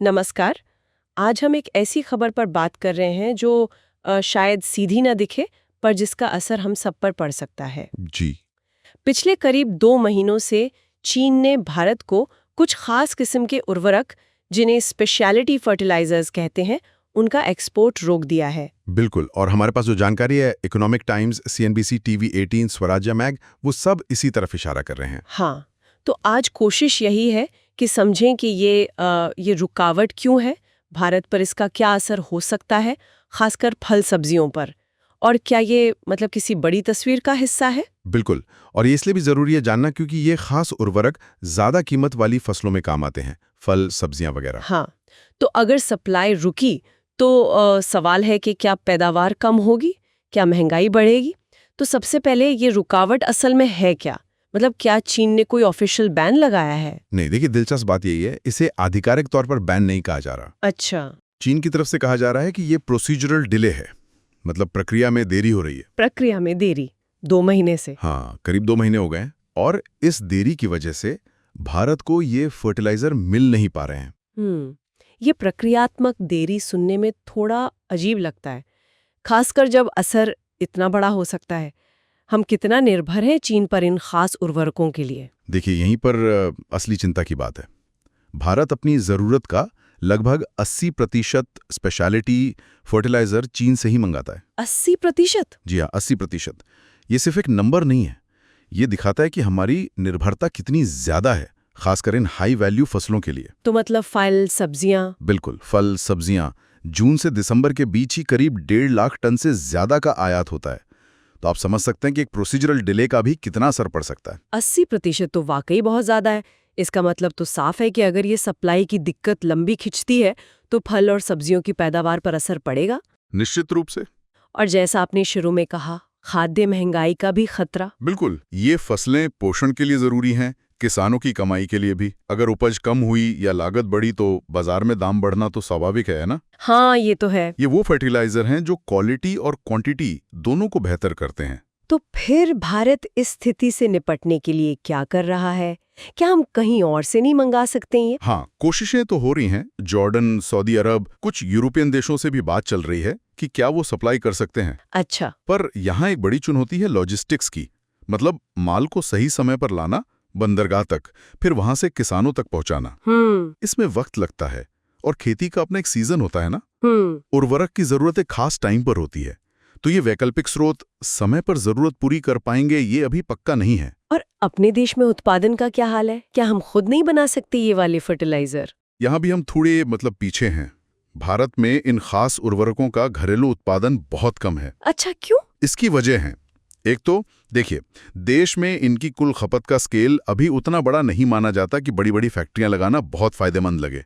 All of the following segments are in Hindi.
नमस्कार। आज हम एक ऐसी खबर पर बात कर रहे हैं जो शायद सीधी ना दिखे, पर जिसका असर हम सब पर पड़ सकता है। जी। पिछले करीब 2 महीनों से चीन ने भारत को कुछ खास किस्म के उर्वरक, जिन्हें स्पेशलिटी फर्टिलाइजर्स कहते हैं, उनका एक्सपोर्ट रोक दिया है। बिल्कुल, और हमारे पास जो जानकारी है, इकोनॉमिक टाइम्स, सीएनबीसी, टीवी 18, स्वराज्य मैग, वो सब इसी तरफ इशारा कर रहे हैं। हाँ, तो आज कोशिश यही है कि समझें कि ये रुकावट क्यों है, भारत पर इसका क्या असर हो सकता है, खासकर फल सब्जियों पर, और क्या ये मतलब किसी बड़ी तस्वीर का हिस्सा है। बिल्कुल, और ये इसलिए भी जरूरी है जानना क्योंकि ये खास उर्वरक ज्यादा कीमत वाली फसलों में काम आते हैं, फल, सब्जियां वगैरह। हाँ, तो अगर सप्लाई रुकी तो सवाल है कि क्या पैदावार कम होगी, क्या महंगाई बढ़ेगी। तो सबसे पहले ये रुकावट असल में है क्या, मतलब क्या चीन ने कोई ऑफिशियल बैन लगाया है? नहीं, देखिए, दिलचस्प बात यही है, इसे आधिकारिक तौर पर बैन नहीं कहा जा रहा। अच्छा, चीन की तरफ से कहा जा रहा है कि ये प्रोसीजरल डिले है, मतलब प्रक्रिया में देरी हो रही है। प्रक्रिया में देरी 2 महीने से। हाँ, करीब 2 महीने हो गए हैं, और इस देरी की वजह से भारत को ये फर्टिलाइजर मिल नहीं पा रहे हैं। ये प्रक्रियात्मक देरी सुनने में थोड़ा अजीब लगता है, खासकर जब असर इतना बड़ा हो सकता है। हम कितना निर्भर हैं चीन पर इन खास उर्वरकों के लिए? देखिए, यहीं पर असली चिंता की बात है। भारत अपनी ज़रूरत का लगभग 80% स्पेशलिटी फर्टिलाइजर चीन से ही मंगाता है। 80%? जी हाँ, 80%। ये सिर्फ एक नंबर नहीं है, ये दिखाता है कि हमारी निर्भरता कितनी ज़्यादा है, खासकर इन हाई वैल्यू फसलों के लिए। तो मतलब फल, सब्जियां? बिल्कुल, फल, सब्जियां। जून से दिसंबर के बीच ही करीब 1.5 लाख टन से ज़्यादा का आयात होता है। तो आप समझ सकते हैं कि एक प्रोसीजरल डिले का भी कितना असर पड़ सकता है। 80% तो वाकई बहुत ज्यादा है। इसका मतलब तो साफ है कि अगर ये सप्लाई की दिक्कत लंबी खिंचती है तो फल और सब्जियों की पैदावार पर असर पड़ेगा। निश्चित रूप से। और जैसा आपने शुरू में कहा, खाद्य महंगाई का भी खतरा। बिल्कुल, ये फसलें पोषण के लिए जरूरी हैं, किसानों की कमाई के लिए भी। अगर उपज कम हुई या लागत बढ़ी तो बाजार में दाम बढ़ना तो स्वाभाविक है ना? हाँ, ये तो है। ये वो फर्टिलाइजर हैं जो क्वालिटी और क्वांटिटी दोनों को बेहतर करते हैं। तो फिर भारत इस स्थिति से निपटने के लिए क्या कर रहा है? क्या हम कहीं और से नहीं मंगा सकते ये? हाँ, कोशिशें तो हो रही हैं। जॉर्डन, सऊदी अरब, कुछ यूरोपियन देशों से भी बात चल रही है कि क्या वो सप्लाई कर सकते हैं। अच्छा। पर यहाँ एक बड़ी चुनौती है लॉजिस्टिक्स की, मतलब माल को सही समय पर लाना बंदरगाह तक, फिर वहां से किसानों तक पहुंचाना। इसमें वक्त लगता है, और खेती का अपना एक सीजन होता है ना। उर्वरक की जरूरत एक खास टाइम पर होती है, तो ये वैकल्पिक स्रोत समय पर जरूरत पूरी कर पाएंगे ये अभी पक्का नहीं है। और अपने देश में उत्पादन का क्या हाल है? क्या हम खुद नहीं बना सकते ये वाले फर्टिलाइजर? यहाँ भी हम थोड़े पीछे हैं। भारत में इन खास उर्वरकों का घरेलू उत्पादन बहुत कम है। अच्छा, क्यों? इसकी वजह है, एक तो देखिए, देश में इनकी कुल खपत का स्केल अभी उतना बड़ा नहीं माना जाता कि बड़ी बड़ी फैक्ट्रियां लगाना बहुत फायदेमंद लगे।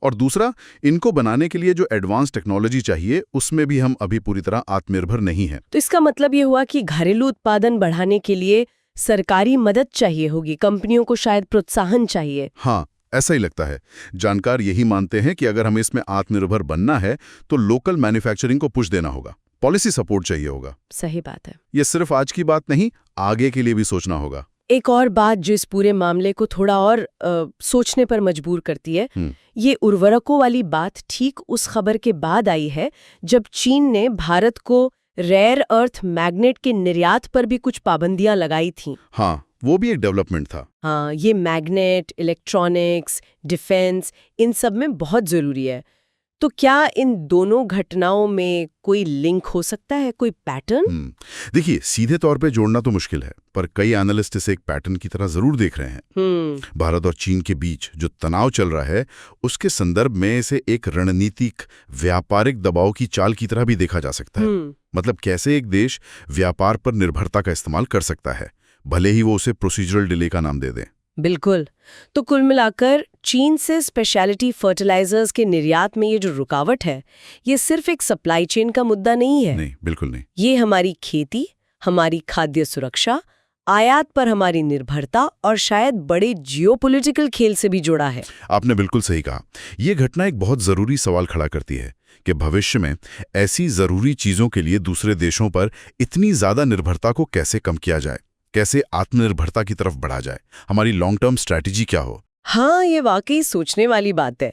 और दूसरा, इनको बनाने के लिए जो एडवांस टेक्नोलॉजी चाहिए उसमें भी हम अभी पूरी तरह आत्मनिर्भर नहीं हैं। तो इसका मतलब ये हुआ कि घरेलू उत्पादन बढ़ाने के लिए सरकारी मदद चाहिए होगी, कंपनियों को शायद प्रोत्साहन चाहिए। हाँ, ऐसा ही लगता है। जानकार यही मानते हैं कि अगर हमें इसमें आत्मनिर्भर बनना है तो लोकल मैन्युफैक्चरिंग को पुश देना होगा, पॉलिसी सपोर्ट चाहिए होगा। सही बात है। ये सिर्फ आज की बात नहीं, आगे के लिए भी सोचना होगा। एक और बात जो इस पूरे मामले को थोड़ा और सोचने पर मजबूर करती है, ये उर्वरकों वाली बात ठीक उस खबर के बाद आई है जब चीन ने भारत को रेयर अर्थ मैग्नेट के निर्यात पर भी कुछ पाबंदियां लगाई थीं। हाँ, वो भी एक डेवलपमेंट था। हाँ, ये मैग्नेट, इलेक्ट्रॉनिक्स, डिफेंस, इन सब में बहुत जरूरी है। तो क्या इन दोनों घटनाओं में कोई लिंक हो सकता है, कोई पैटर्न? देखिए, सीधे तौर पे जोड़ना तो मुश्किल है, पर कई एनालिस्ट इसे एक पैटर्न की तरह जरूर देख रहे हैं। भारत और चीन के बीच जो तनाव चल रहा है उसके संदर्भ में इसे एक रणनीतिक व्यापारिक दबाव की चाल की तरह भी देखा जा सकता है। मतलब कैसे एक देश व्यापार पर निर्भरता का इस्तेमाल कर सकता है, भले ही वो उसे प्रोसीजरल डिले का नाम दे दें। बिल्कुल। तो कुल मिलाकर चीन से स्पेशलिटी फर्टिलाइजर्स के निर्यात में ये जो रुकावट है, ये सिर्फ एक सप्लाई चेन का मुद्दा नहीं है। नहीं, बिल्कुल नहीं। ये हमारी खेती, हमारी खाद्य सुरक्षा, आयात पर हमारी निर्भरता और शायद बड़े जियोपॉलिटिकल खेल से भी जुड़ा है। आपने बिल्कुल सही कहा। ये घटना एक बहुत जरूरी सवाल खड़ा करती है कि भविष्य में ऐसी जरूरी चीजों के लिए दूसरे देशों पर इतनी ज्यादा निर्भरता को कैसे कम किया जाए, कैसे आत्मनिर्भरता की तरफ बढ़ा जाए, हमारी लॉन्ग टर्म स्ट्रैटेजी क्या हो। हाँ, ये वाकई सोचने वाली बात है।